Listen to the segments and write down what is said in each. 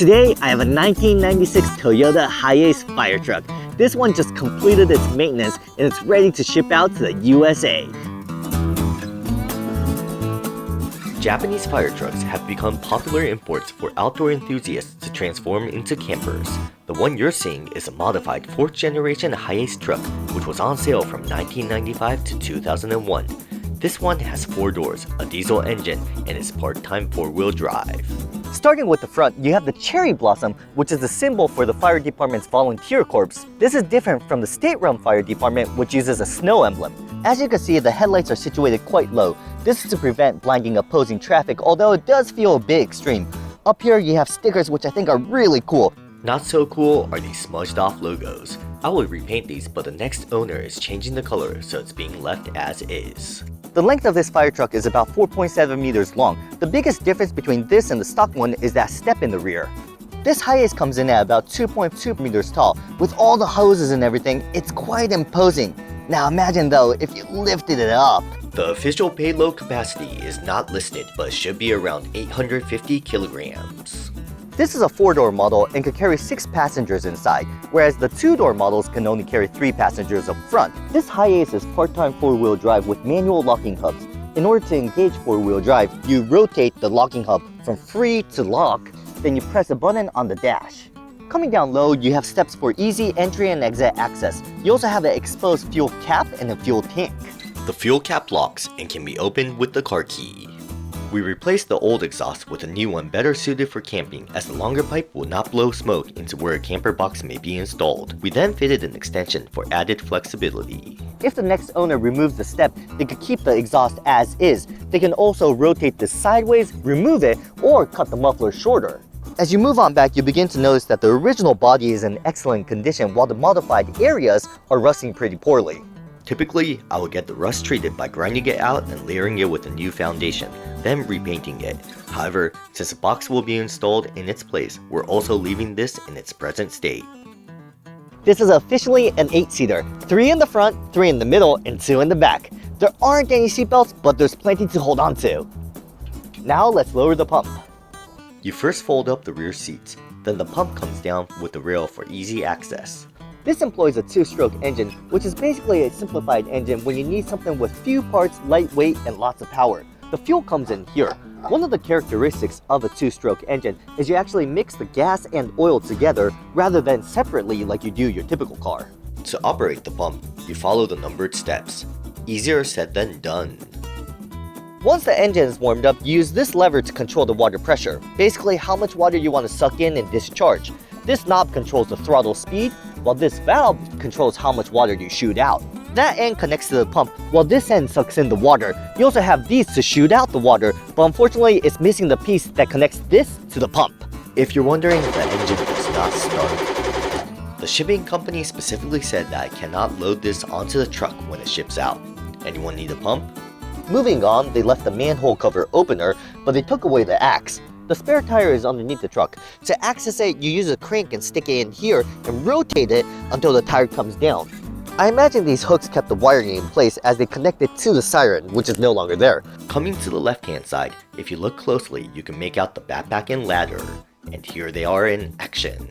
Today, I have a 1996 Toyota HiAce Firetruck. This one just completed its maintenance and it's ready to ship out to the USA. Japanese fire trucks have become popular imports for outdoor enthusiasts to transform into campers. The one you're seeing is a modified 4th generation HiAce truck, which was on sale from 1995 to 2001. This one has 4 doors, a diesel engine, and is part-time 4-wheel drive. Starting with the front, you have the cherry blossom, which is the symbol for the fire department's volunteer corps. This is different from the state-run fire department, which uses a snow emblem. As you can see, the headlights are situated quite low. This is to prevent blinding opposing traffic, although it does feel a bit extreme. Up here, you have stickers which I think are really cool. Not so cool are these smudged off logos. I will repaint these, but the next owner is changing the color, so it's being left as is. The length of this fire truck is about 4.7 meters long. The biggest difference between this and the stock one is that step in the rear. This HiAce comes in at about 2.2 meters tall. With all the hoses and everything, it's quite imposing. Now imagine though, if you lifted it up. The official payload capacity is not listed, but should be around 850 kilograms. This is a 4-door model and can carry 6 passengers inside, whereas the 2-door models can only carry 3 passengers up front. This HiAce is part-time 4-wheel drive with manual locking hubs. In order to engage 4-wheel drive, you rotate the locking hub from free to lock, then you press a button on the dash. Coming down low, you have steps for easy entry and exit access. You also have an exposed fuel cap and a fuel tank. The fuel cap locks and can be opened with the car key. We replaced the old exhaust with a new one better suited for camping, as the longer pipe will not blow smoke into where a camper box may be installed. We then fitted an extension for added flexibility. If the next owner removes the step, they could keep the exhaust as is. They can also rotate this sideways, remove it, or cut the muffler shorter. As you move on back, you begin to notice that the original body is in excellent condition while the modified areas are rusting pretty poorly. Typically, I will get the rust treated by grinding it out and layering it with a new foundation, then repainting it. However, since a box will be installed in its place, we're also leaving this in its present state. This is officially an 8-seater, 3 in the front, 3 in the middle, and 2 in the back. There aren't any seatbelts, but there's plenty to hold on to. Now let's lower the pump. You first fold up the rear seats, then the pump comes down with the rail for easy access. This employs a 2-stroke engine, which is basically a simplified engine when you need something with few parts, lightweight, and lots of power. The fuel comes in here. One of the characteristics of a 2-stroke engine is you actually mix the gas and oil together rather than separately like you do your typical car. To operate the pump, you follow the numbered steps. Easier said than done. Once the engine is warmed up, you use this lever to control the water pressure, basically how much water you want to suck in and discharge. This knob controls the throttle speed, while this valve controls how much water you shoot out. That end connects to the pump, while this end sucks in the water. You also have these to shoot out the water, but unfortunately it's missing the piece that connects this to the pump. If you're wondering, the engine does not start. The shipping company specifically said that I cannot load this onto the truck when it ships out. Anyone need a pump? Moving on, they left the manhole cover opener, but they took away the axe. The spare tire is underneath the truck. To access it, you use a crank and stick it in here and rotate it until the tire comes down. I imagine these hooks kept the wiring in place as they connected to the siren, which is no longer there. Coming to the left-hand side, if you look closely, you can make out the backpack and ladder. And here they are in action.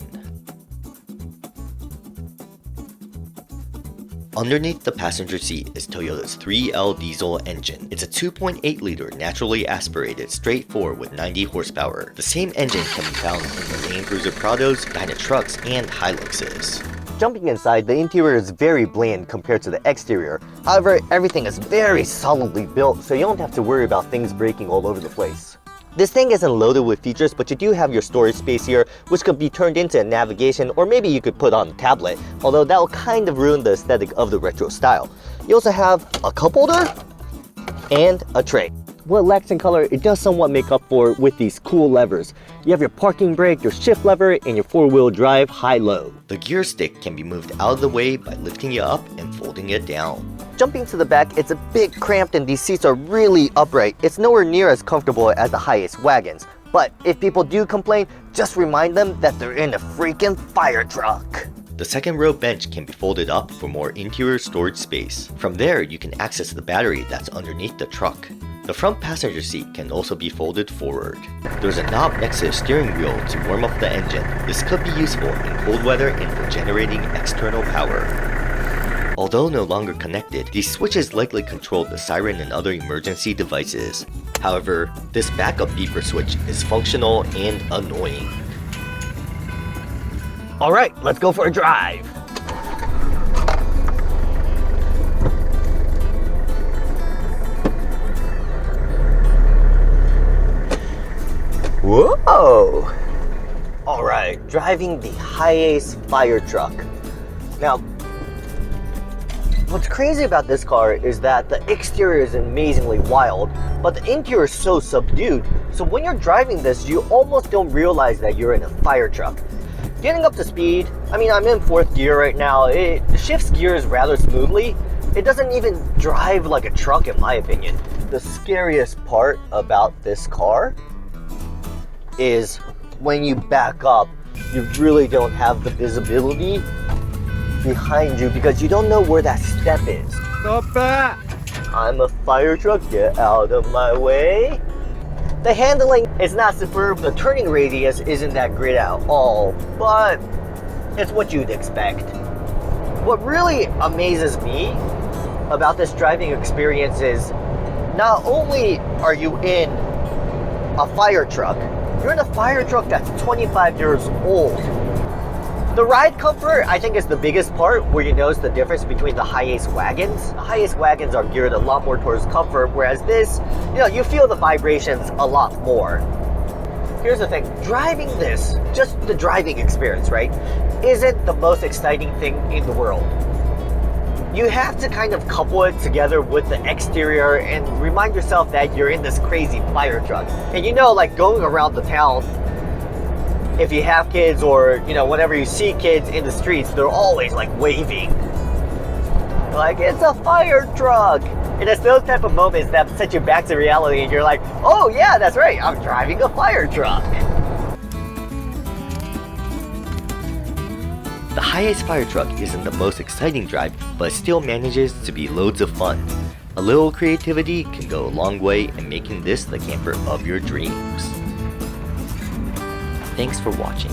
Underneath the passenger seat is Toyota's 3L diesel engine. It's a 2.8 liter naturally aspirated straight 4 with 90 horsepower. The same engine can be found in the Land Cruiser Prados, Dyna trucks, and Hiluxes. Jumping inside, the interior is very bland compared to the exterior. However, everything is very solidly built, so you don't have to worry about things breaking all over the place. This thing isn't loaded with features, but you do have your storage space here, which could be turned into a navigation, or maybe you could put on a tablet, although that will kind of ruin the aesthetic of the retro style. You also have a cup holder and a tray. What lacks in color, it does somewhat make up for with these cool levers. You have your parking brake, your shift lever, and your 4-wheel drive high-low. The gear stick can be moved out of the way by lifting it up and folding it down. Jumping to the back, it's a bit cramped and these seats are really upright. It's nowhere near as comfortable as the HiAce wagons. But if people do complain, just remind them that they're in a freaking fire truck. The second row bench can be folded up for more interior storage space. From there, you can access the battery that's underneath the truck. The front passenger seat can also be folded forward. There's a knob next to the steering wheel to warm up the engine. This could be useful in cold weather and for generating external power. Although no longer connected, these switches likely control the siren and other emergency devices. However, this backup beeper switch is functional and annoying. Alright, let's go for a drive! Whoa! Alright, driving the HiAce Firetruck. Now, what's crazy about this car is that the exterior is amazingly wild, but the interior is so subdued, so when you're driving this, you almost don't realize that you're in a fire truck. Getting up to speed, I mean, I'm in 4th gear right now, it shifts gears rather smoothly. It doesn't even drive like a truck in my opinion. The scariest part about this car is when you back up, you really don't have the visibility behind you because you don't know where that step is. Stop that! I'm a fire truck, get out of my way. The handling is not superb, the turning radius isn't that great at all, but it's what you'd expect. What really amazes me about this driving experience is not only are you in a fire truck, you're in a fire truck that's 25 years old. The ride comfort, I think, is the biggest part where you notice the difference between the HiAce wagons. The HiAce wagons are geared a lot more towards comfort, whereas this, you feel the vibrations a lot more. Here's the thing, driving this, just the driving experience, right, isn't the most exciting thing in the world. You have to kind of couple it together with the exterior and remind yourself that you're in this crazy fire truck. And like going around the town, if you have kids or, whenever you see kids in the streets, they're always like waving. Like, it's a fire truck! And it's those type of moments that set you back to reality and you're like, oh yeah, that's right, I'm driving a fire truck. The HiAce Firetruck isn't the most exciting drive, but it still manages to be loads of fun. A little creativity can go a long way in making this the camper of your dreams. Thanks for watching.